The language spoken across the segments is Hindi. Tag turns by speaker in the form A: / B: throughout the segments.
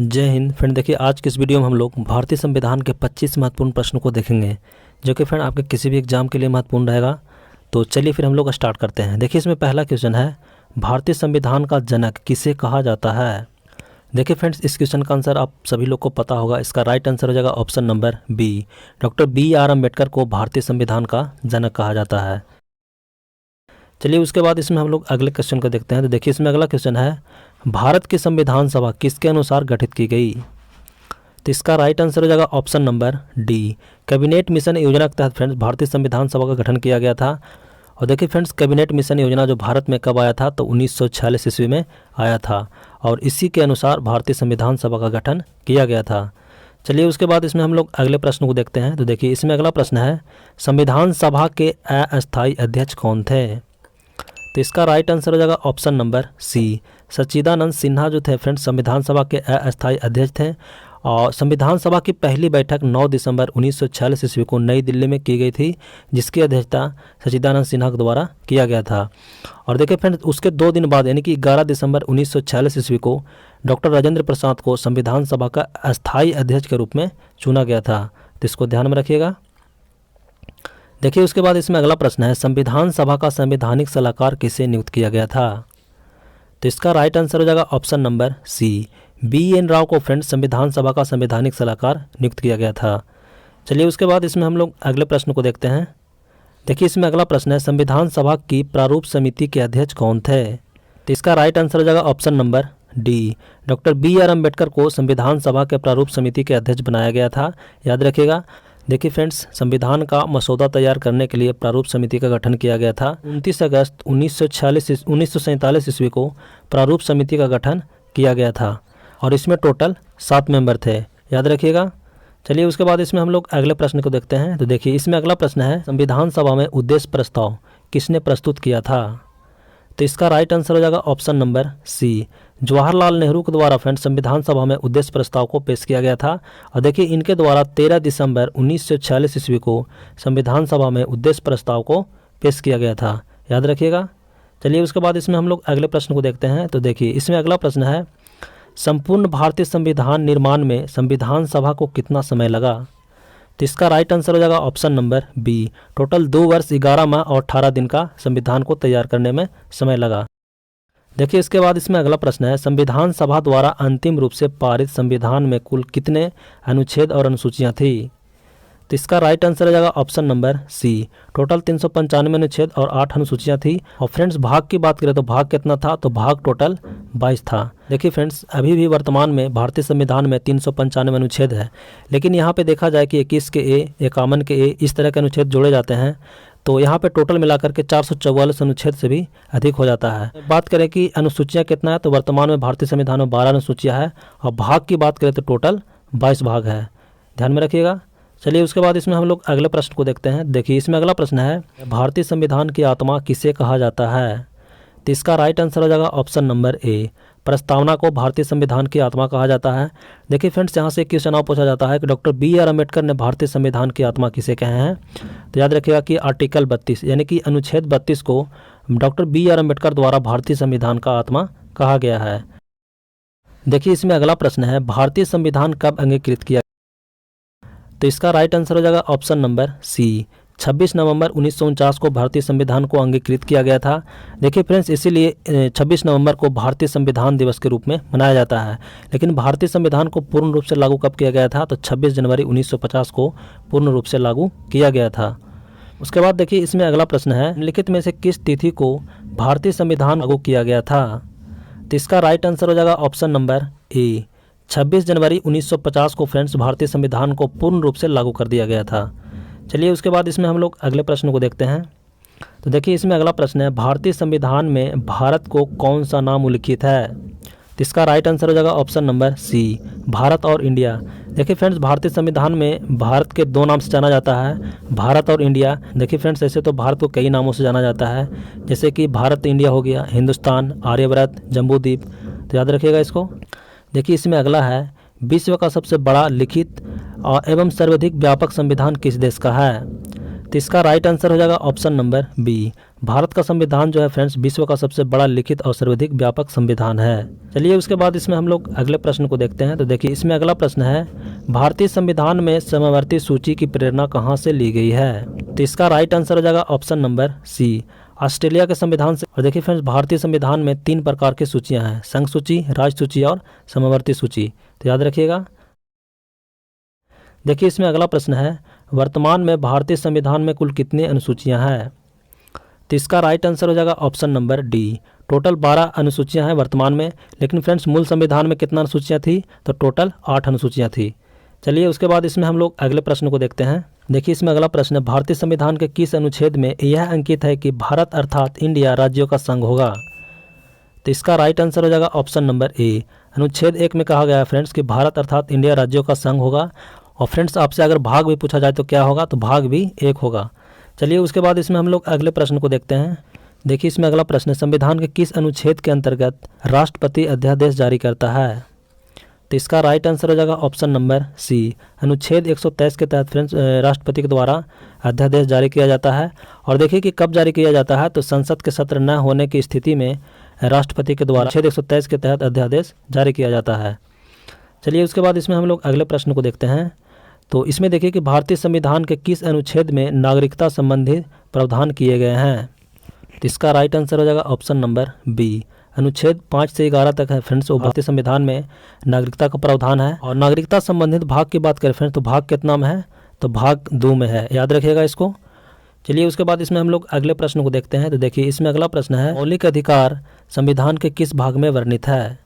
A: जय हिंद फ्रेंड। देखिए आज की इस वीडियो में हम लोग भारतीय संविधान के 25 महत्वपूर्ण प्रश्नों को देखेंगे, जो कि फ्रेंड आपके किसी भी एग्जाम के लिए महत्वपूर्ण रहेगा। तो चलिए फिर हम लोग स्टार्ट करते हैं। देखिए इसमें पहला क्वेश्चन है, भारतीय संविधान का जनक किसे कहा जाता है। देखिए फ्रेंड्स, इस क्वेश्चन का आंसर आप सभी लोग को पता होगा। इसका राइट आंसर हो जाएगा option number B, doctor BR Ambedkar को भारतीय संविधान का जनक कहा जाता है। चलिए उसके बाद इसमें हम लोग अगले क्वेश्चन को देखते हैं। तो देखिए इसमें अगला क्वेश्चन है, भारत की संविधान सभा किसके अनुसार गठित की गई। तो इसका राइट आंसर हो जाएगा option number D, cabinet mission योजना के तहत फ्रेंड्स भारतीय संविधान सभा का गठन किया गया था। और देखिए फ्रेंड्स, कैबिनेट मिशन योजना जो भारत में कब आया था, तो 1946 ईस्वी में आया था और इसी के अनुसार भारतीय संविधान सभा का गठन किया गया था। चलिए उसके बाद इसमें हम लोग अगले प्रश्न को देखते हैं। तो देखिए इसमें अगला प्रश्न है, संविधान सभा के अस्थायी अध्यक्ष कौन थे। तो इसका राइट आंसर हो जाएगा ऑप्शन नंबर सी, सच्चिदानंद सिन्हा जो थे फ्रेंड्स संविधान सभा के अस्थायी अध्यक्ष थे। और संविधान सभा की पहली बैठक 9 दिसंबर 1946 ईस्वी को नई दिल्ली में की गई थी, जिसकी अध्यक्षता सच्चिदानंद सिन्हा के द्वारा किया गया था। और देखिए फ्रेंड्स, उसके 2 दिन बाद यानी कि 11 दिसंबर 1946 ईस्वी को डॉक्टर राजेंद्र प्रसाद को संविधान सभा का अस्थायी अध्यक्ष के रूप में चुना गया था। तो इसको ध्यान में रखिएगा। देखिए उसके बाद इसमें अगला प्रश्न है, संविधान सभा का संवैधानिक सलाहकार किसे नियुक्त किया गया था। तो इसका राइट आंसर हो जाएगा option number C, BN Rao को फ्रेंड्स संविधान सभा का संवैधानिक सलाहकार नियुक्त किया गया था। चलिए उसके बाद इसमें हम लोग अगले प्रश्न को देखते हैं। देखिए इसमें अगला प्रश्न है, संविधान सभा की प्रारूप समिति के अध्यक्ष कौन थे। तो इसका राइट आंसर हो जाएगा option number D, doctor BR Ambedkar को संविधान सभा के प्रारूप समिति के अध्यक्ष बनाया गया था। याद रखिएगा। देखिए फ्रेंड्स, संविधान का मसौदा तैयार करने के लिए प्रारूप समिति का गठन किया गया था। 29 अगस्त 1947 ईस्वी को प्रारूप समिति का गठन किया गया था और इसमें टोटल 7 मेंबर थे। याद रखिएगा। चलिए उसके बाद इसमें हम लोग अगले प्रश्न को देखते हैं। तो देखिए इसमें अगला प्रश्न है, संविधान सभा में उद्देश्य प्रस्ताव किसने प्रस्तुत किया था। तो इसका राइट आंसर हो जाएगा option number C, Jawaharlal Nehru के द्वारा फ्रेंड्स संविधान सभा में उद्देश्य प्रस्ताव को पेश किया गया था। और देखिए इनके द्वारा 13 दिसंबर 1946 ईस्वी को संविधान सभा में उद्देश्य प्रस्ताव को पेश किया गया था। याद रखिएगा। चलिए उसके बाद इसमें हम लोग अगले प्रश्न को देखते हैं। तो देखिए इसमें अगला प्रश्न है, संपूर्ण भारतीय संविधान निर्माण में संविधान सभा को कितना समय लगा। तो इसका राइट आंसर हो जाएगा ऑप्शन नंबर बी, टोटल 2 वर्ष 11 माह और 18 दिन का संविधान को तैयार करने में समय लगा। देखिए इसके बाद इसमें अगला प्रश्न है, संविधान सभा द्वारा अंतिम रूप से पारित संविधान में कुल कितने अनुच्छेद और अनुसूचियां थी। तो इसका राइट आंसर हो जाएगा ऑप्शन नंबर सी, टोटल 395 अनुच्छेद और 8 अनुसूचियां थी। और फ्रेंड्स भाग की बात करें तो भाग कितना था, तो भाग टोटल 22 था। देखिए फ्रेंड्स, अभी भी वर्तमान में भारतीय संविधान में 395 अनुच्छेद है, लेकिन यहाँ पे देखा जाए कि 21 के ए, 51 के ए, इस तरह के अनुच्छेद जोड़े जाते हैं, तो यहाँ पे टोटल मिलाकर के 444 अनुच्छेद से भी अधिक हो जाता है। बात करें कि अनुसूचियाँ कितना है, तो वर्तमान में भारतीय संविधान में 12 अनुसूचियाँ है और भाग की बात करें तो टोटल 22 भाग है। ध्यान में रखिएगा। चलिए उसके बाद इसमें हम लोग अगले प्रश्न को देखते हैं। देखिए इसमें अगला प्रश्न है, भारतीय संविधान की आत्मा किसे कहा जाता है। तो इसका राइट आंसर हो जाएगा ऑप्शन नंबर ए, प्रस्तावना को भारतीय संविधान की आत्मा कहा जाता है। देखिए फ्रेंड्स, यहाँ से क्वेश्चन और पूछा जाता है कि डॉक्टर BR अम्बेडकर ने भारतीय संविधान की आत्मा किसे कहे हैं। तो याद रखिएगा कि आर्टिकल 32 यानी कि अनुच्छेद 32 को डॉक्टर BR अम्बेडकर द्वारा भारतीय संविधान का आत्मा कहा गया है। देखिए इसमें अगला प्रश्न है, भारतीय संविधान कब अंगीकृत किया। तो इसका राइट आंसर हो जाएगा ऑप्शन नंबर सी, 26 नवंबर 1949 को भारतीय संविधान को अंगीकृत किया गया था। देखिए फ्रेंड्स, इसीलिए 26 नवंबर को भारतीय संविधान दिवस के रूप में मनाया जाता है। लेकिन भारतीय संविधान को पूर्ण रूप से लागू कब किया गया था, तो 26 जनवरी 1950 को पूर्ण रूप से लागू किया गया था। उसके बाद देखिए इसमें अगला प्रश्न है, निम्नलिखित में से किस तिथि को भारतीय संविधान लागू किया गया था। तो इसका राइट आंसर हो जाएगा ऑप्शन नंबर ए, 26 जनवरी 1950 को फ्रेंड्स भारतीय संविधान को पूर्ण रूप से लागू कर दिया गया था। चलिए उसके बाद इसमें हम लोग अगले प्रश्न को देखते हैं। तो देखिए इसमें अगला प्रश्न है, भारतीय संविधान में भारत को कौन सा नाम उल्लिखित है। तो इसका राइट आंसर हो जाएगा ऑप्शन नंबर सी, भारत और इंडिया। देखिए फ्रेंड्स, भारतीय संविधान में भारत के 2 नाम से जाना जाता है, भारत और इंडिया। देखिए फ्रेंड्स, ऐसे तो भारत को कई नामों से जाना जाता है, जैसे कि भारत इंडिया हो गया, हिंदुस्तान, आर्यव्रत, जम्बूद्वीप। तो याद रखिएगा इसको। देखिए इसमें अगला है, विश्व का सबसे बड़ा लिखित एवं सर्वाधिक व्यापक संविधान किस देश का है। तो इसका राइट आंसर हो जाएगा ऑप्शन नंबर बी। भारत का संविधान जो है फ्रेंड्स विश्व का सबसे बड़ा लिखित और सर्वाधिक व्यापक संविधान है। चलिए उसके बाद इसमें हम लोग अगले प्रश्न को देखते हैं। तो देखिए इसमें अगला प्रश्न है, भारतीय संविधान में समवर्ती सूची की प्रेरणा कहाँ से ली गई है? तो इसका राइट आंसर हो जाएगा ऑप्शन नंबर सी, ऑस्ट्रेलिया के संविधान से। और देखिए फ्रेंड्स भारतीय संविधान में 3 प्रकार की सूचियां हैं, संघ सूची, राज्य सूची और समवर्ती सूची। तो याद रखिएगा। देखिए इसमें अगला प्रश्न है, वर्तमान में भारतीय संविधान में कुल कितनी अनुसूचियां हैं? तो इसका राइट आंसर हो जाएगा ऑप्शन नंबर डी, टोटल 12 अनुसूचियां हैं वर्तमान में। लेकिन फ्रेंड्स मूल संविधान में कितना अनुसूचियां थी? तो टोटल 8 अनुसूचियां थी। चलिए उसके बाद इसमें हम लोग अगले प्रश्न को देखते हैं। देखिए इसमें अगला प्रश्न है, भारतीय संविधान के किस अनुच्छेद में यह अंकित है कि भारत अर्थात इंडिया राज्यों का संघ होगा? तो इसका राइट आंसर हो जाएगा ऑप्शन नंबर ए, अनुच्छेद 1 में कहा गया है फ्रेंड्स कि भारत अर्थात इंडिया राज्यों का संघ होगा। और फ्रेंड्स आपसे अगर भाग भी पूछा जाए तो क्या होगा? तो भाग भी 1 होगा। चलिए उसके बाद इसमें हम लोग अगले प्रश्न को देखते हैं। देखिए इसमें अगला प्रश्न है, संविधान के किस अनुच्छेद के अंतर्गत राष्ट्रपति अध्यादेश जारी करता है? तो इसका राइट आंसर हो जाएगा ऑप्शन नंबर सी, अनुच्छेद 123 के तहत फ्रेंड्स राष्ट्रपति के द्वारा अध्यादेश जारी किया जाता है। और देखिए कि कब जारी किया जाता है? तो संसद के सत्र न होने की स्थिति में राष्ट्रपति के द्वारा अनुच्छेद 123 के तहत अध्यादेश जारी किया जाता है। चलिए उसके बाद इसमें हम लोग अगले प्रश्न को देखते हैं। तो इसमें देखिए कि भारतीय संविधान के किस अनुच्छेद में नागरिकता संबंधी प्रावधान किए गए हैं? तो इसका राइट आंसर हो जाएगा ऑप्शन नंबर बी, अनुच्छेद 5 से 11 तक है फ्रेंड्स वो भारतीय संविधान में नागरिकता का प्रावधान है। और नागरिकता संबंधित भाग की बात करें फ्रेंड्स तो भाग कितना में है? तो भाग 2 में है, याद रखिएगा इसको। चलिए उसके बाद इसमें हम लोग अगले प्रश्न को देखते हैं। तो देखिए इसमें अगला प्रश्न है, मौलिक अधिकार संविधान के किस भाग में वर्णित है?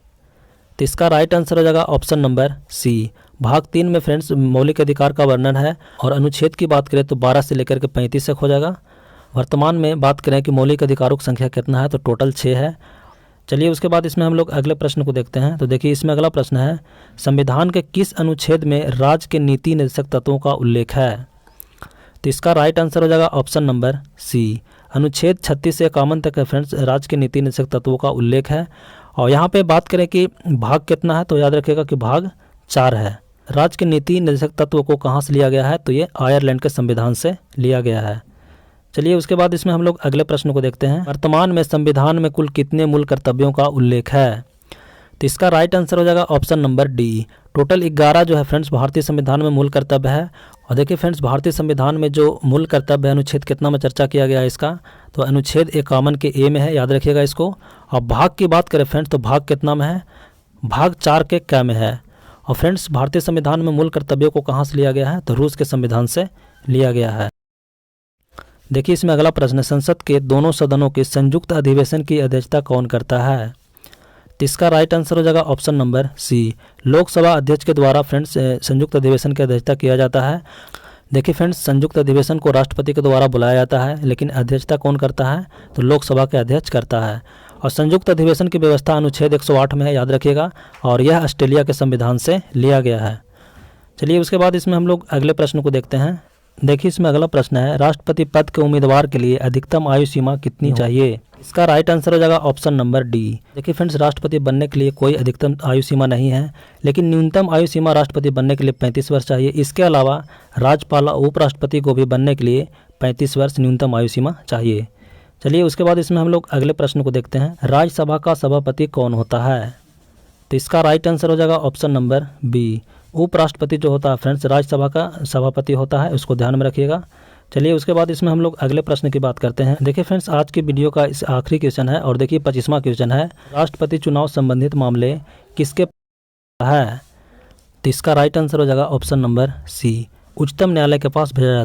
A: तो इसका राइट आंसर हो जाएगा ऑप्शन नंबर सी, भाग 3 में फ्रेंड्स मौलिक अधिकार का वर्णन है। और अनुच्छेद की बात करें तो 12 से लेकर के 35 तक हो जाएगा। वर्तमान में बात करें कि मौलिक अधिकारों की संख्या कितना है? तो टोटल 6 है। चलिए उसके बाद इसमें हम लोग अगले प्रश्न को देखते हैं। तो देखिए इसमें अगला प्रश्न है, संविधान के किस अनुच्छेद में राज्य के नीति निर्देशक तत्वों का उल्लेख है? तो इसका राइट आंसर हो जाएगा ऑप्शन नंबर सी, अनुच्छेद 36 से 51 तक है फ्रेंड्स राज्य के नीति निर्देशक तत्वों का उल्लेख है। और यहाँ पे बात करें कि भाग कितना है? तो याद रखिएगा कि भाग 4 है। राज्य के नीति निर्देशक तत्व को कहाँ से लिया गया है? तो ये आयरलैंड के संविधान से लिया गया है। चलिए उसके बाद इसमें हम लोग अगले प्रश्न को देखते हैं, वर्तमान में संविधान में कुल कितने मूल कर्तव्यों का उल्लेख है? तो इसका राइट आंसर हो जाएगा ऑप्शन नंबर डी, टोटल 11 जो है फ्रेंड्स भारतीय संविधान में मूल कर्तव्य है। और देखिए फ्रेंड्स भारतीय संविधान में जो मूल कर्तव्य है अनुच्छेद कितना में चर्चा किया गया है इसका? तो अनुच्छेद 51 के ए में है, याद रखिएगा इसको। और भाग की बात करें फ्रेंड्स तो भाग कितना में है? भाग 4 के क में है। और फ्रेंड्स भारतीय संविधान में मूल कर्तव्यों को कहाँ से लिया गया है? तो रूस के संविधान से लिया गया है। देखिए इसमें अगला प्रश्न है, संसद के दोनों सदनों के संयुक्त अधिवेशन की अध्यक्षता कौन करता है? तो इसका राइट आंसर हो जाएगा ऑप्शन नंबर सी, लोकसभा अध्यक्ष के द्वारा फ्रेंड्स संयुक्त अधिवेशन की अध्यक्षता किया जाता है। देखिए फ्रेंड्स संयुक्त अधिवेशन को राष्ट्रपति के द्वारा बुलाया जाता है, लेकिन अध्यक्षता कौन करता है? तो लोकसभा के अध्यक्ष करता है। और संयुक्त अधिवेशन की व्यवस्था अनुच्छेद 108 में है, याद रखिएगा। और यह ऑस्ट्रेलिया के संविधान से लिया गया है। चलिए उसके बाद इसमें हम लोग अगले प्रश्न को देखते हैं। देखिए इसमें अगला प्रश्न है, राष्ट्रपति पद के उम्मीदवार के लिए अधिकतम आयु सीमा कितनी चाहिए? इसका राइट आंसर हो जाएगा ऑप्शन नंबर डी। देखिए फ्रेंड्स राष्ट्रपति बनने के लिए कोई अधिकतम आयु सीमा नहीं है, लेकिन न्यूनतम आयु सीमा राष्ट्रपति बनने के लिए 35 वर्ष चाहिए। इसके अलावा राज्यपाल और उपराष्ट्रपति को भी बनने के लिए 35 वर्ष न्यूनतम आयु सीमा चाहिए। चलिए उसके बाद इसमें हम लोग अगले प्रश्न को देखते हैं, राज्यसभा का सभापति कौन होता है? तो इसका राइट आंसर हो जाएगा ऑप्शन नंबर बी, उपराष्ट्रपति जो होता है फ्रेंड्स राज्यसभा का सभापति होता है, उसको ध्यान में रखिएगा। चलिए उसके बाद इसमें हम लोग अगले प्रश्न की बात करते हैं। देखिए फ्रेंड्स आज की वीडियो का इस आखिरी क्वेश्चन है और देखिए 25वां क्वेश्चन है, राष्ट्रपति चुनाव संबंधित मामले किसके है? तो इसका राइट आंसर हो जाएगा ऑप्शन नंबर सी, उच्चतम न्यायालय के पास भेजा जाता है।